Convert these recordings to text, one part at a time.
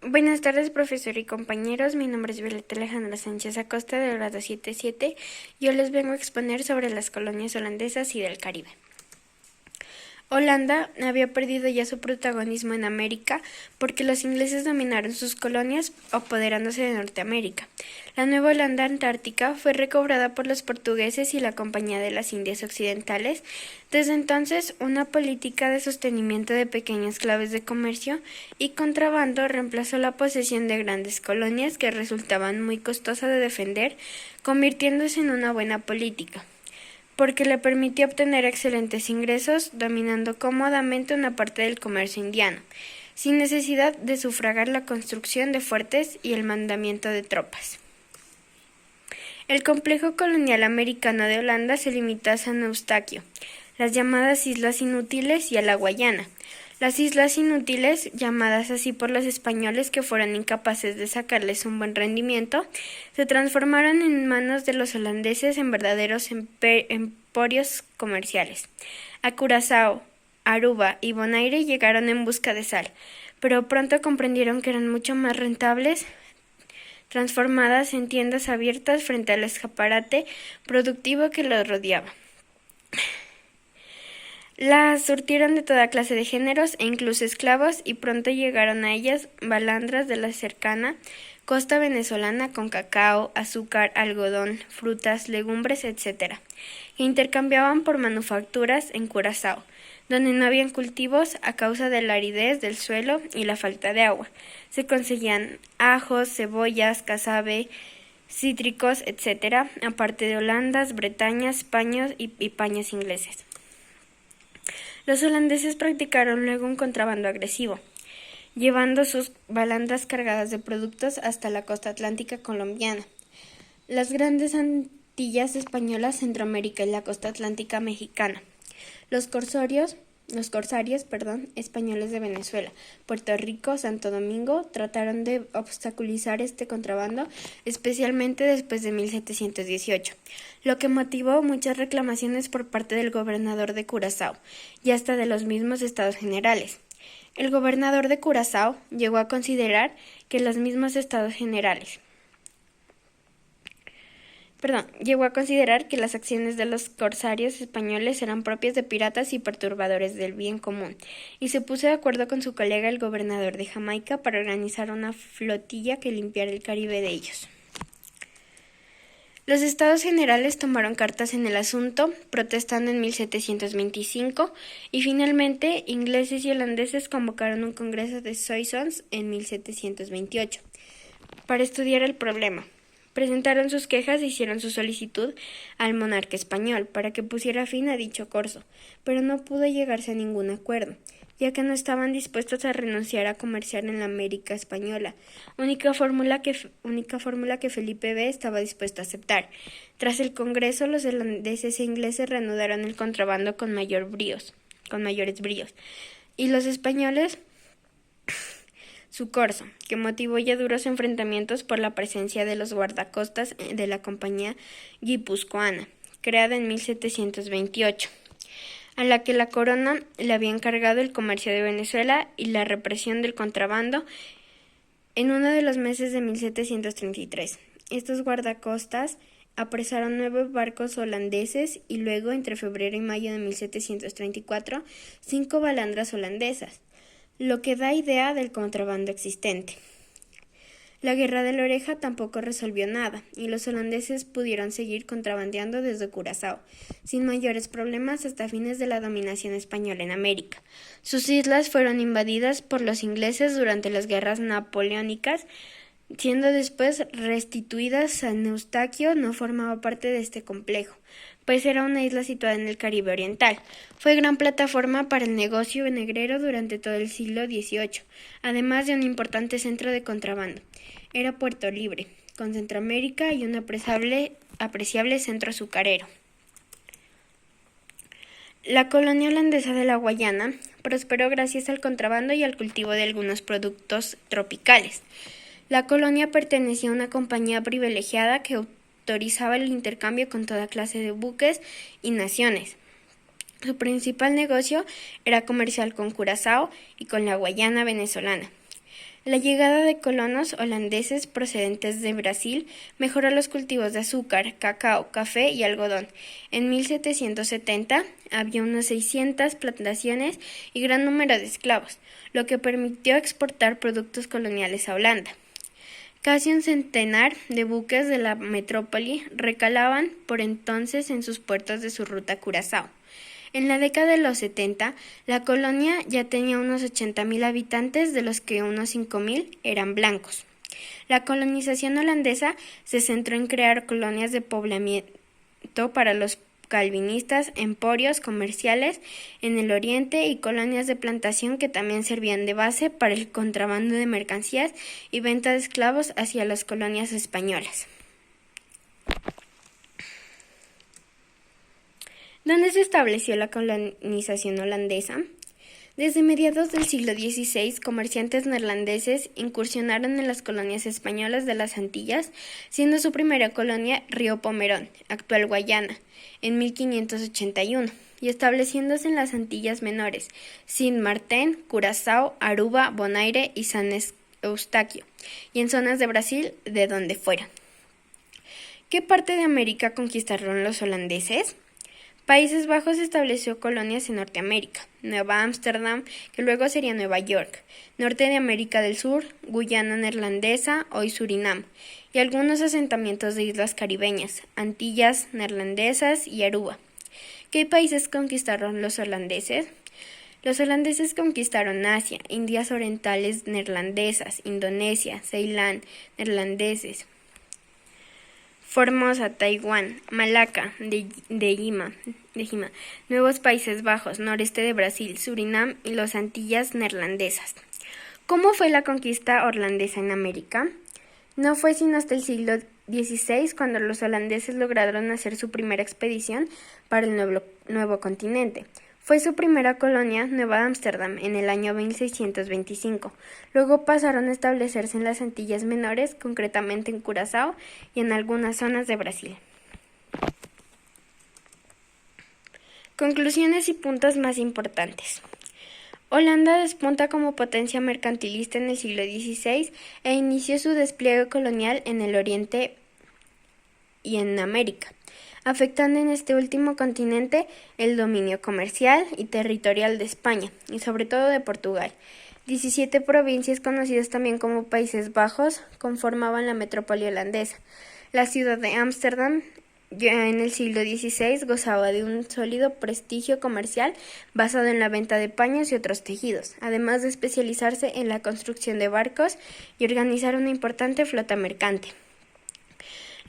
Buenas tardes, profesor y compañeros. Mi nombre es Violeta Alejandra Sánchez Acosta, del grado 7.7. Yo les vengo a exponer sobre las colonias holandesas y del Caribe. Holanda había perdido ya su protagonismo en América porque los ingleses dominaron sus colonias, apoderándose de Norteamérica. La Nueva Holanda Antártica fue recobrada por los portugueses y la Compañía de las Indias Occidentales. Desde entonces, una política de sostenimiento de pequeñas claves de comercio y contrabando reemplazó la posesión de grandes colonias que resultaban muy costosas de defender, convirtiéndose en una buena política, porque le permitió obtener excelentes ingresos, dominando cómodamente una parte del comercio indiano, sin necesidad de sufragar la construcción de fuertes y el mandamiento de tropas. El complejo colonial americano de Holanda se limitó a San Eustaquio, las llamadas Islas Inútiles y a la Guayana. Las Islas Inútiles, llamadas así por los españoles que fueron incapaces de sacarles un buen rendimiento, se transformaron en manos de los holandeses en verdaderos emporios comerciales. A Curazao, Aruba y Bonaire llegaron en busca de sal, pero pronto comprendieron que eran mucho más rentables transformadas en tiendas abiertas frente al escaparate productivo que los rodeaba. Las surtieron de toda clase de géneros e incluso esclavos, y pronto llegaron a ellas balandras de la cercana costa venezolana con cacao, azúcar, algodón, frutas, legumbres, etc., que intercambiaban por manufacturas en Curazao, donde no habían cultivos a causa de la aridez del suelo y la falta de agua. Se conseguían ajos, cebollas, casabe, cítricos, etc., aparte de holandas, bretañas, paños y paños ingleses. Los holandeses practicaron luego un contrabando agresivo, llevando sus balandas cargadas de productos hasta la costa atlántica colombiana, las grandes Antillas españolas, Centroamérica y la costa atlántica mexicana. Los corsarios españoles de Venezuela, Puerto Rico, Santo Domingo trataron de obstaculizar este contrabando, especialmente después de 1718, lo que motivó muchas reclamaciones por parte del gobernador de Curazao y hasta de los mismos Estados Generales. El gobernador de Curazao llegó a considerar que los mismos Estados Generales llegó a considerar que las acciones de los corsarios españoles eran propias de piratas y perturbadores del bien común, y se puso de acuerdo con su colega el gobernador de Jamaica para organizar una flotilla que limpiara el Caribe de ellos. Los Estados Generales tomaron cartas en el asunto, protestando en 1725, y finalmente ingleses y holandeses convocaron un congreso de Soissons en 1728 para estudiar el problema. Presentaron sus quejas e hicieron su solicitud al monarca español para que pusiera fin a dicho corso, pero no pudo llegarse a ningún acuerdo, ya que no estaban dispuestos a renunciar a comerciar en la América española, única fórmula que Felipe B estaba dispuesto a aceptar. Tras el Congreso, los holandeses e ingleses reanudaron el contrabando con mayores bríos, y los españoles su corso, que motivó ya duros enfrentamientos por la presencia de los guardacostas de la Compañía Guipuzcoana, creada en 1728, a la que la corona le había encargado el comercio de Venezuela y la represión del contrabando en uno de los meses de 1733. Estos guardacostas apresaron 9 barcos holandeses y luego, entre febrero y mayo de 1734, 5 balandras holandesas, lo que da idea del contrabando existente. La Guerra de la Oreja tampoco resolvió nada, y los holandeses pudieron seguir contrabandeando desde Curazao, sin mayores problemas hasta fines de la dominación española en América. Sus islas fueron invadidas por los ingleses durante las guerras napoleónicas, siendo después restituidas. San Eustaquio no formaba parte de este complejo, pues era una isla situada en el Caribe oriental. Fue gran plataforma para el negocio negrero durante todo el siglo XVIII, además de un importante centro de contrabando. Era puerto libre, con Centroamérica y un apreciable centro azucarero. La colonia holandesa de la Guayana prosperó gracias al contrabando y al cultivo de algunos productos tropicales. La colonia pertenecía a una compañía privilegiada que autorizaba el intercambio con toda clase de buques y naciones. Su principal negocio era comercial con Curazao y con la Guayana venezolana. La llegada de colonos holandeses procedentes de Brasil mejoró los cultivos de azúcar, cacao, café y algodón. En 1770 había unas 600 plantaciones y gran número de esclavos, lo que permitió exportar productos coloniales a Holanda. Casi un centenar de buques de la metrópoli recalaban por entonces en sus puertos de su ruta a Curazao. En la década de los 70, la colonia ya tenía unos 80.000 habitantes, de los que unos 5.000 eran blancos. La colonización holandesa se centró en crear colonias de poblamiento para los calvinistas, emporios comerciales en el oriente y colonias de plantación que también servían de base para el contrabando de mercancías y venta de esclavos hacia las colonias españolas. ¿Dónde se estableció la colonización holandesa? Desde mediados del siglo XVI, comerciantes neerlandeses incursionaron en las colonias españolas de las Antillas, siendo su primera colonia Río Pomerón, actual Guayana, en 1581, y estableciéndose en las Antillas Menores, Sint Maarten, Curazao, Aruba, Bonaire y San Eustaquio, y en zonas de Brasil, de donde fueron. ¿Qué parte de América conquistaron los holandeses? Países Bajos estableció colonias en Norteamérica, Nueva Ámsterdam, que luego sería Nueva York, norte de América del Sur, Guyana neerlandesa, hoy Surinam, y algunos asentamientos de islas caribeñas, Antillas neerlandesas y Aruba. ¿Qué países conquistaron los holandeses? Los holandeses conquistaron Asia, Indias Orientales neerlandesas, Indonesia, Ceilán, neerlandeses, Formosa, Taiwán, Malaca, de Jima, Nuevos Países Bajos, noreste de Brasil, Surinam y las Antillas neerlandesas. ¿Cómo fue la conquista holandesa en América? No fue sino hasta el siglo XVI cuando los holandeses lograron hacer su primera expedición para el nuevo continente. Fue su primera colonia, Nueva Ámsterdam, en el año 1625. Luego pasaron a establecerse en las Antillas Menores, concretamente en Curazao y en algunas zonas de Brasil. Conclusiones y puntos más importantes. Holanda despunta como potencia mercantilista en el siglo XVI e inició su despliegue colonial en el Oriente y en América, afectando en este último continente el dominio comercial y territorial de España, y sobre todo de Portugal. 17 provincias, conocidas también como Países Bajos, conformaban la metrópoli holandesa. La ciudad de Ámsterdam, ya en el siglo XVI, gozaba de un sólido prestigio comercial basado en la venta de paños y otros tejidos, además de especializarse en la construcción de barcos y organizar una importante flota mercante.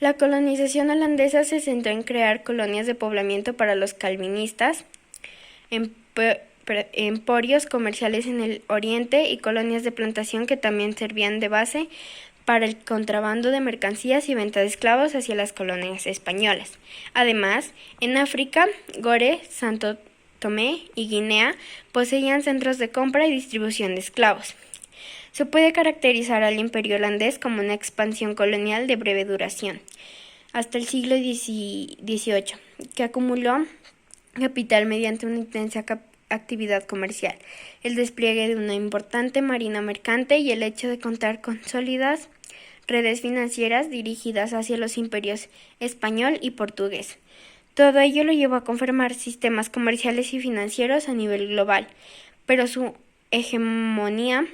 La colonización holandesa se centró en crear colonias de poblamiento para los calvinistas, emporios comerciales en el oriente y colonias de plantación que también servían de base para el contrabando de mercancías y venta de esclavos hacia las colonias españolas. Además, en África, Gore, Santo Tomé y Guinea poseían centros de compra y distribución de esclavos. Se puede caracterizar al imperio holandés como una expansión colonial de breve duración, hasta el siglo XVIII, que acumuló capital mediante una intensa actividad comercial, el despliegue de una importante marina mercante y el hecho de contar con sólidas redes financieras dirigidas hacia los imperios español y portugués. Todo ello lo llevó a conformar sistemas comerciales y financieros a nivel global, pero su hegemonía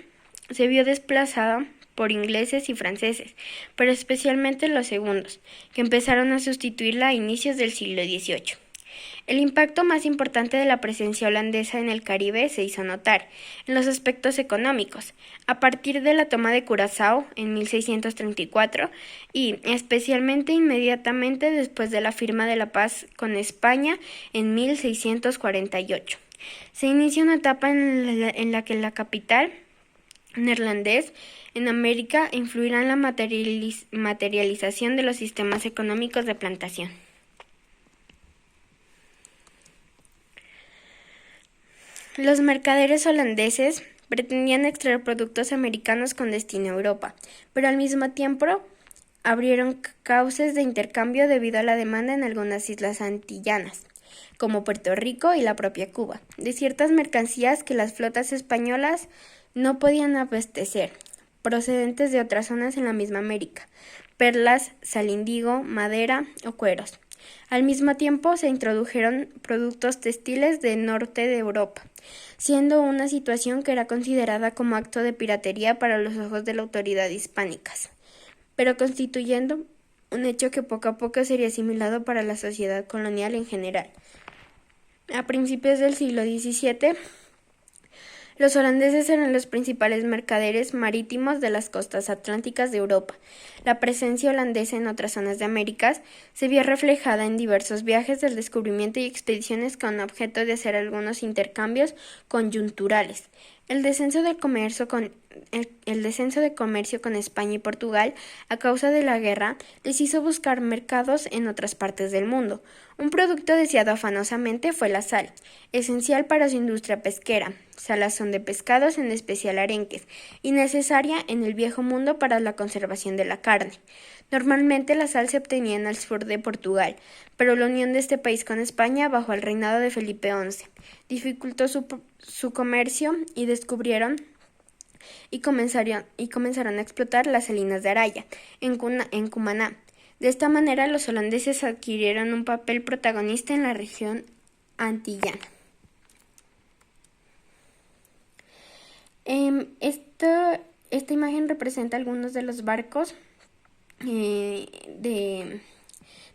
se vio desplazada por ingleses y franceses, pero especialmente los segundos, que empezaron a sustituirla a inicios del siglo XVIII. El impacto más importante de la presencia holandesa en el Caribe se hizo notar en los aspectos económicos, a partir de la toma de Curazao en 1634 y especialmente inmediatamente después de la firma de la paz con España en 1648. Se inicia una etapa en la que la capital neerlandés en América influirá en la materialización de los sistemas económicos de plantación. Los mercaderes holandeses pretendían extraer productos americanos con destino a Europa, pero al mismo tiempo abrieron cauces de intercambio debido a la demanda en algunas islas antillanas, como Puerto Rico y la propia Cuba, de ciertas mercancías que las flotas españolas no podían abastecer. procedentes de otras zonas en la misma América: perlas, sal índigo, madera o cueros. Al mismo tiempo se introdujeron productos textiles del norte de Europa, siendo una situación que era considerada como acto de piratería para los ojos de la autoridad hispánicas, pero constituyendo un hecho que poco a poco sería asimilado para la sociedad colonial en general. A principios del siglo XVII, los holandeses eran los principales mercaderes marítimos de las costas atlánticas de Europa. La presencia holandesa en otras zonas de América se vio reflejada en diversos viajes del descubrimiento y expediciones con objeto de hacer algunos intercambios coyunturales. El descenso de comercio con España y Portugal a causa de la guerra les hizo buscar mercados en otras partes del mundo. Un producto deseado afanosamente fue la sal, esencial para su industria pesquera, salazón de pescados, en especial arenques, y necesaria en el Viejo Mundo para la conservación de la carne. Normalmente la sal se obtenía en el sur de Portugal, pero la unión de este país con España bajo el reinado de Felipe XI dificultó su comercio y descubrieron y comenzaron a explotar las salinas de Araya, en Cumaná. De esta manera, los holandeses adquirieron un papel protagonista en la región antillana. Esta imagen representa algunos de los barcos de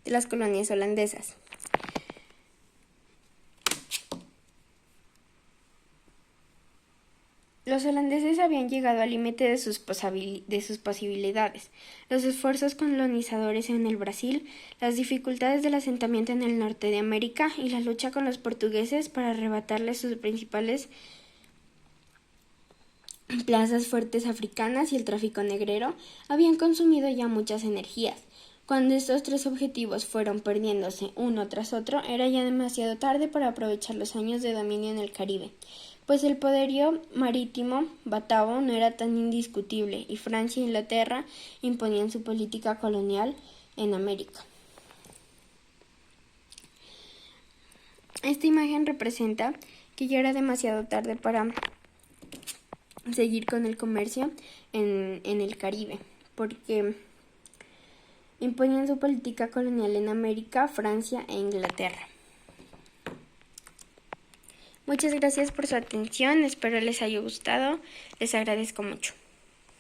las colonias holandesas. Los holandeses habían llegado al límite de sus posibilidades. Los esfuerzos colonizadores en el Brasil, las dificultades del asentamiento en el norte de América y la lucha con los portugueses para arrebatarles sus principales plazas fuertes africanas y el tráfico negrero habían consumido ya muchas energías. Cuando estos tres objetivos fueron perdiéndose uno tras otro, era ya demasiado tarde para aprovechar los años de dominio en el Caribe, pues el poderío marítimo batavo no era tan indiscutible y Francia e Inglaterra imponían su política colonial en América. Esta imagen representa que ya era demasiado tarde para seguir con el comercio en el Caribe, porque imponían su política colonial en América, Francia e Inglaterra. Muchas gracias por su atención, espero les haya gustado, les agradezco mucho.